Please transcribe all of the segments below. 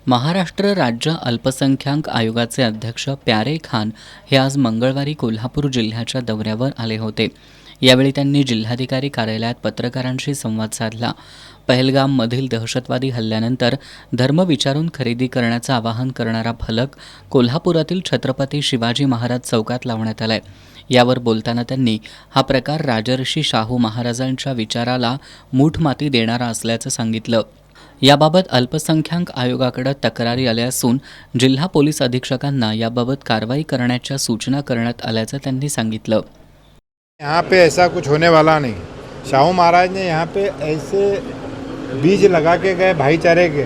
महाराष्ट्र राज्य अल्पसंख्याक आयोगाचे अध्यक्ष प्यारे खान हे आज मंगळवारी कोल्हापूर जिल्ह्याच्या दौऱ्यावर आले होते. यावेळी त्यांनी जिल्हाधिकारी कार्यालयात पत्रकारांशी संवाद साधला. पहलगाममधील दहशतवादी हल्ल्यानंतर धर्म विचारून खरेदी करण्याचं आवाहन करणारा फलक कोल्हापुरातील छत्रपती शिवाजी महाराज चौकात लावण्यात आलाय. यावर बोलताना त्यांनी हा प्रकार राजर्षी शाहू महाराजांच्या विचाराला मूठमाती देणारा असल्याचं सांगितलं. याबाबत अल्पसंख्याक आयोगाकडे तक्रारी आल्या असून जिल्हा पोलीस अधीक्षकांना याबाबत कारवाई करण्याच्या सूचना करण्यात आल्याचं त्यांनी सांगितलं. यहाँ पे ऐसा कुछ होने वाला नहीं. शाहू महाराज ने यहाँ पे ऐसे बीज लगा के गए भाईचारे के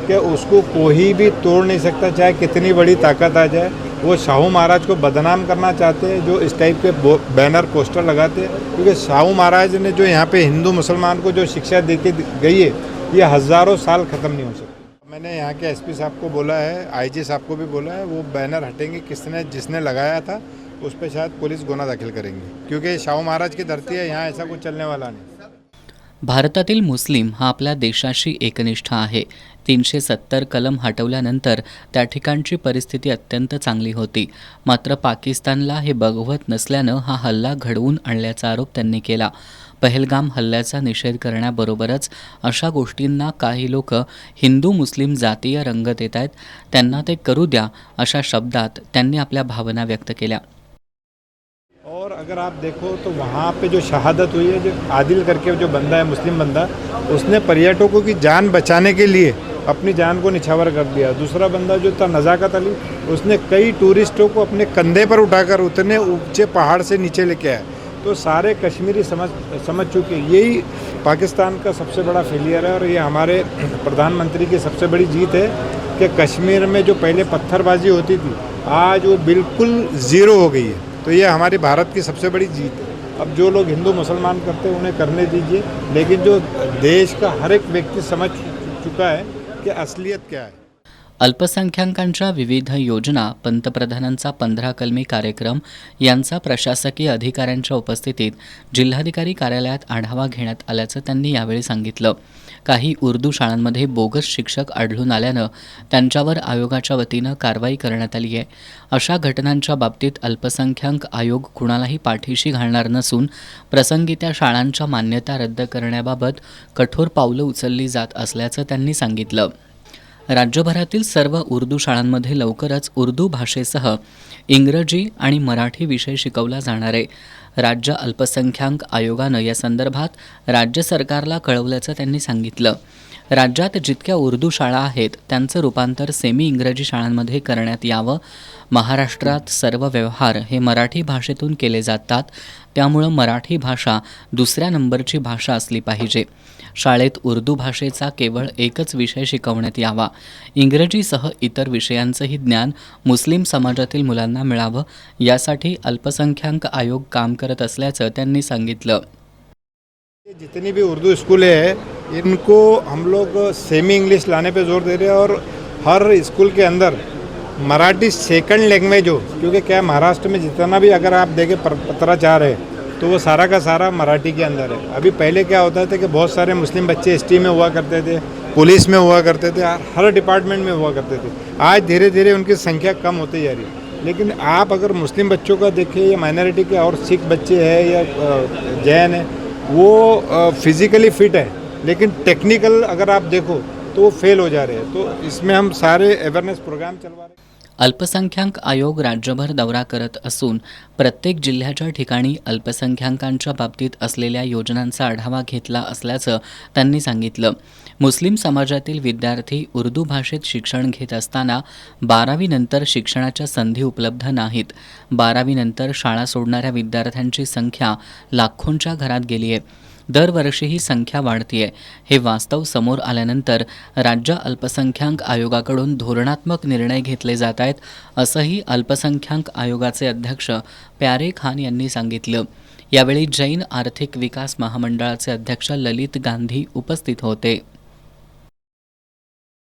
कि उसको कोई भी तोड़ नहीं सकता, चाहे कितनी बड़ी ताकत आ जाए. वो शाहू महाराज को बदनाम करना चाहते हैं जो इस टाइप के बैनर पोस्टर लगाते हैं, क्योंकि शाहू महाराज ने जो यहाँ पे हिंदू मुसलमान को जो शिक्षा दे के गई है ये हज़ारों साल ख़त्म नहीं हो सकती. मैंने यहाँ के एसपी साहब को बोला है, आईजी साहब को भी बोला है, वो बैनर हटेंगे. जिसने लगाया था उस पर शायद पुलिस गुना दाखिल करेंगे, क्योंकि शाहू महाराज की धरती है, यहाँ ऐसा कुछ चलने वाला नहीं. भारतातील मुस्लिम हा आपल्या देशाशी एकनिष्ठ आहे. 370 कलम हटवल्यानंतर त्या ठिकाणची परिस्थिती अत्यंत चांगली होती. मात्र पाकिस्तानला हे बघवत नसल्यानं हा हल्ला घडवून आणल्याचा आरोप त्यांनी केला. पहलगाम हल्ल्याचा निषेध करण्याबरोबरच अशा गोष्टींना काही लोक हिंदू मुस्लिम जातीय रंग देत आहेत, त्यांना ते करू द्या अशा शब्दात त्यांनी आपल्या भावना व्यक्त केल्या. और अगर आप देखो तो वहाँ पे जो शहादत हुई है, जो आदिल करके जो बंदा है, मुस्लिम बंदा, उसने पर्यटकों की जान बचाने के लिए अपनी जान को निछावर कर दिया. दूसरा बंदा जो था नज़ाकत अली, उसने कई टूरिस्टों को अपने कंधे पर उठाकर उतने ऊंचे पहाड़ से नीचे लेके आया. तो सारे कश्मीरी समझ चुके. यही पाकिस्तान का सबसे बड़ा फेलियर है और ये हमारे प्रधानमंत्री की सबसे बड़ी जीत है कि कश्मीर में जो पहले पत्थरबाजी होती थी आज वो बिल्कुल ज़ीरो हो गई है. तो ये हमारी भारत की सबसे बड़ी जीत है. अब जो लोग हिंदू मुसलमान करते हैं उन्हें करने दीजिए, लेकिन जो देश का हर एक व्यक्ति समझ चुका है कि असलियत क्या है. अल्पसंख्याकांच्या विविध योजना, पंतप्रधानांचा 15 कलमी कार्यक्रम यांचा प्रशासकीय अधिकाऱ्यांच्या उपस्थितीत जिल्हाधिकारी कार्यालयात आढावा घेण्यात आल्याचं त्यांनी यावेळी सांगितलं. काही उर्दू शाळांमध्ये बोगस शिक्षक आढळून आल्यानं त्यांच्यावर आयोगाच्या वतीनं कारवाई करण्यात आली आहे. अशा घटनांच्या बाबतीत अल्पसंख्याक आयोग कुणालाही पाठीशी घालणार नसून प्रसंगी त्या शाळांच्या मान्यता रद्द करण्याबाबत कठोर पावलं उचलली जात असल्याचं त्यांनी सांगितलं. राज्यभरातील सर्व उर्दू शाळांमध्ये लवकरच उर्दू भाषेसह इंग्रजी आणि मराठी विषय शिकवला जाणार आहे. राज्य अल्पसंख्याक आयोगानं या संदर्भात राज्य सरकारला कळवल्याचं त्यांनी सांगितलं. राज्यात जितक्या उर्दू शाळा आहेत त्यांचं रूपांतर सेमी इंग्रजी शाळांमध्ये करण्यात यावं. महाराष्ट्रात सर्व व्यवहार हे मराठी भाषेतून केले जातात, त्यामुळं मराठी भाषा दुसऱ्या नंबरची भाषा असली पाहिजे. शाळेत उर्दू भाषेचा केवळ एकच विषय शिकवण्यात यावा. इंग्रजीसह इतर विषयांचंही ज्ञान मुस्लिम समाजातील मुलांना मिळावं, यासाठी अल्पसंख्याक आयोग काम करत असल्याचं त्यांनी सांगितलं. जितनी भी उर्दू स्कूलें हैं इनको हम लोग सेमी इंग्लिश लाने पे जोर दे रहे हैं और हर स्कूल के अंदर मराठी सेकंड लैंग्वेज हो, क्योंकि क्या महाराष्ट्र में जितना भी अगर आप देखें पत्राचार है तो वो सारा का सारा मराठी के अंदर है. अभी पहले क्या होता था कि बहुत सारे मुस्लिम बच्चे एसटी में हुआ करते थे, पुलिस में हुआ करते थे, हर डिपार्टमेंट में हुआ करते थे. आज धीरे धीरे उनकी संख्या कम होती जा रही है. लेकिन आप अगर मुस्लिम बच्चों का देखें या माइनॉरिटी के और सिख बच्चे हैं या जैन है, वो फिज़िकली फिट है लेकिन टेक्निकल अगर आप देखो तो वो फेल हो जा रहे हैं. तो इसमें हम सारे अवेयरनेस प्रोग्राम चलवा रहे हैं. अल्पसंख्याक आयोग राज्यभर दौरा करत असून प्रत्येक जिल्ह्याच्या ठिकाणी अल्पसंख्याकांच्या बाबतीत असलेल्या योजनांचा आढावा घेतला असल्याचं त्यांनी सांगितलं. मुस्लिम समाजातील विद्यार्थी उर्दू भाषेत शिक्षण घेत असताना 12वी नंतर शिक्षणाच्या संधी उपलब्ध नाहीत. 12वी नंतर शाळा सोडणाऱ्या विद्यार्थ्यांची संख्या लाखोंच्या घरात गेली आहे. दरवर्षी ही संख्या वाढतीये. हे वास्तव समोर आल्यानंतर राज्य अल्पसंख्याक आयोगाकडून धोरणात्मक निर्णय घेतले जात आहेत, असंही अल्पसंख्याक आयोगाचे अध्यक्ष प्यारे खान यांनी सांगितलं. यावेळी जैन आर्थिक विकास महामंडळाचे अध्यक्ष ललित गांधी उपस्थित होते.